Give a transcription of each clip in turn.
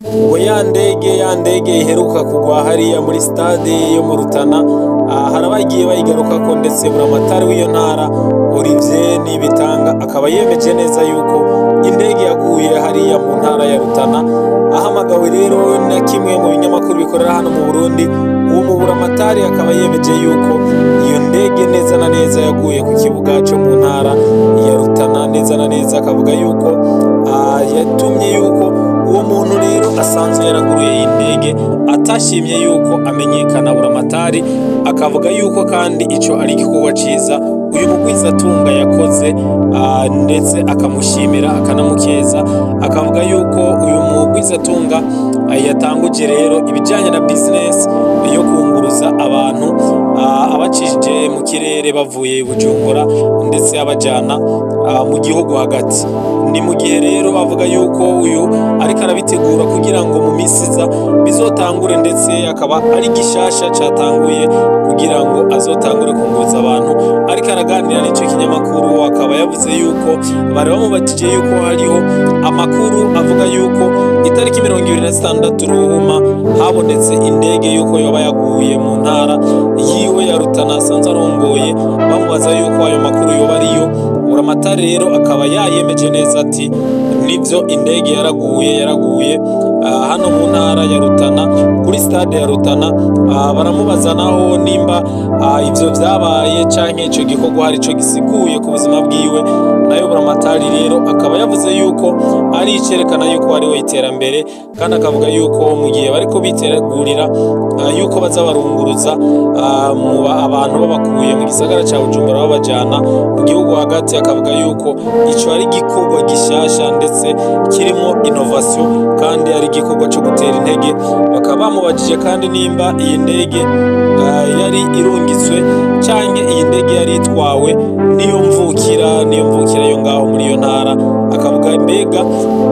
ngo ya ndege iheruka kugwa hariya muri stade yo mu Rutana, harabagiye bayigaruka ko ndetse buramatari w'iyo ntara Olivier Nibitanga akaba yemeje neza yuko indege yaguye hariya mu ntara ya Rutana. Ahamagawe rero na kimwe mu binyamakuru bikorera hano mu Burundi, uwo mu buramatari akaba yemeje yuko iyo ndege neza na neza yaguye ku kibuga cyo mu ntara ya Rutana. Neza na neza akavuga yuko yatumye yuko uwo muntu rero asanzwe yaraguruye iyi ndege atashimye yuko amenyekana. Buramatari akavuga yuko kandi ico ari igikorwa ciza uyu mugwizatunga yakoze, ndetse akamushimira akanamukeza. Akavuga yuko uyu mugwizatunga yatanguje rero ibijyanye na business yo kunguruza abantu abacishije mu kirere bavuye i Bujumbura ndetse abajyana mu gihugu hagati. Ni mu gihe rero bavuga yuko uyu ariko arabitegura kugira ngo mu minsi iza bizotangure, ndetse akaba ari gishasha catanguye kugira ngo azotangure kunguruza abantu. Ariko araganira n'icyo kinyamakuru akaba yavuze yuko bari bamubajije yuko hariho amakuru avuga yuko itariki 26 Ruhuma habonetse indege yuko yoba yaguye mu ntara yiwe ya Rutana asanzwe arongoye. Bamubaza yuko ayo makuru yoba ariyo, buramatari rero akaba yayemeje neza ati nivyo indege yaraguye hano mu ntara ya Rutana kuri stade ya Rutana. Baramubaza naho nimba ivyo vyabaye canke ico gikorwa hari ico gisiguye ku buzima bwiwe. Nayo buramatari rero akaba yavuze yuko ari icerekana yuko ari we iterambere, kandi akavuga yuko mu gihe bariko biteragurira yuko baza barunguruza abantu babakuye mu gisagara ca Bujumbura babajana mu gihugu hagati. Akavuga yuko ico ari gikorwa gishasha ndetse kirimo innovation kandi ari igikorwa cyo gutera intege. Bakaba bamubajije kandi nimba iyi ndege yari irungitswe canke iyi ndege yari itwawe niyo mvukira yo ngaho muri iyo ntara. Akavuga mbega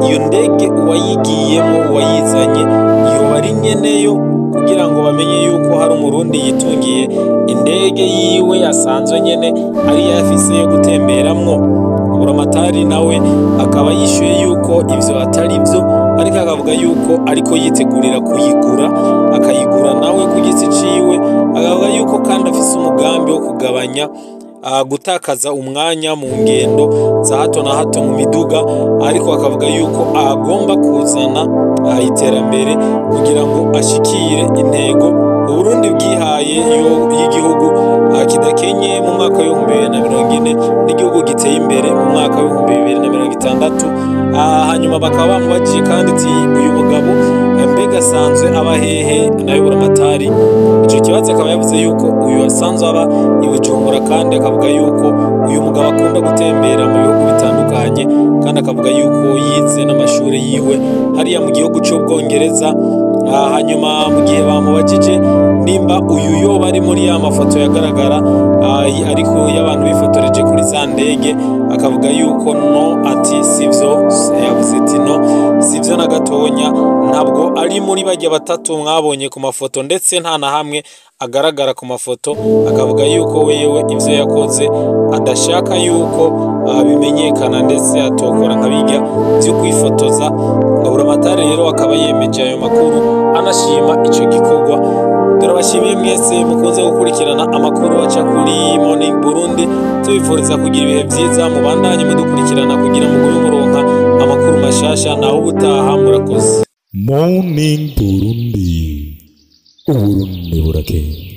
iyo ndege uwayigiyemo uwayizanye yoba ari nyeneyo, kugira ngo bamenye yuko hari umurundi yitungiye indege yiwe asanzwe nyene ari yafise yo gutemberamwo. Buramatari nawe akaba yishuye yuko ivyo atari vyo, ariko akavuga yuko ariko yitegurira kuyigura, akayigura nawe ku giti ciwe. Akavuga yuko kandi afise umugambi wo kugabanya gutakaza umwanya mu ngendo za hato na hato mu miduga, ariko akavuga yuko agomba kuzana iterambere kugira ngo ashikire intego Uburundi bwihaye y'igihugu kidakenye mu mwaka wa 2040 n'igihugu giteye imbere mu mwaka wa 2060. Hanyuma bakaba bamubajije kandi ati uyu mugabo mbega asanzwe aba hehe? Nayo buramatari ico kibazo akaba yavuze yuko uyu asanzwe aba i Bujumbura, kandi akavuga yuko uyu mugabo akunda gutembera mu bihugu bitandukanye, kandi akavuga yuko yize n'amashuri yiwe hariya mu gihugu c'Ubwongereza. Hanyuma mu gihe bamubajije nimba uyu yoba ari muri ya mafoto yagaragara ariko y'abantu bifotoreje kuri za ndege, akavuga yuko no, ati sivyo. Yavuze ati no, sivyo na gatonya, ntabwo ari muri bajya batatu mwabonye ku mafoto, ndetse nta na hamwe agaragara ku mafoto. Akavuga yuko wewe ivyo yakoze adashaka yuko bimenyekana, ndetse atokora nk'abiga byo kwifotoza. Buramatari rero akaba yemeje ayo makuru anashima ico gikorwa. Turabashimiye mwese mukunze gukurikirana amakuru aca kuri Morning Burundi. Tubifuriza kugira ibihe vyiza, mubandanye mudukurikirana kugira mugume muronka amakuru mashasha. Naho ubutaha murakoze. Morning Burundi, Uburundi burakeye.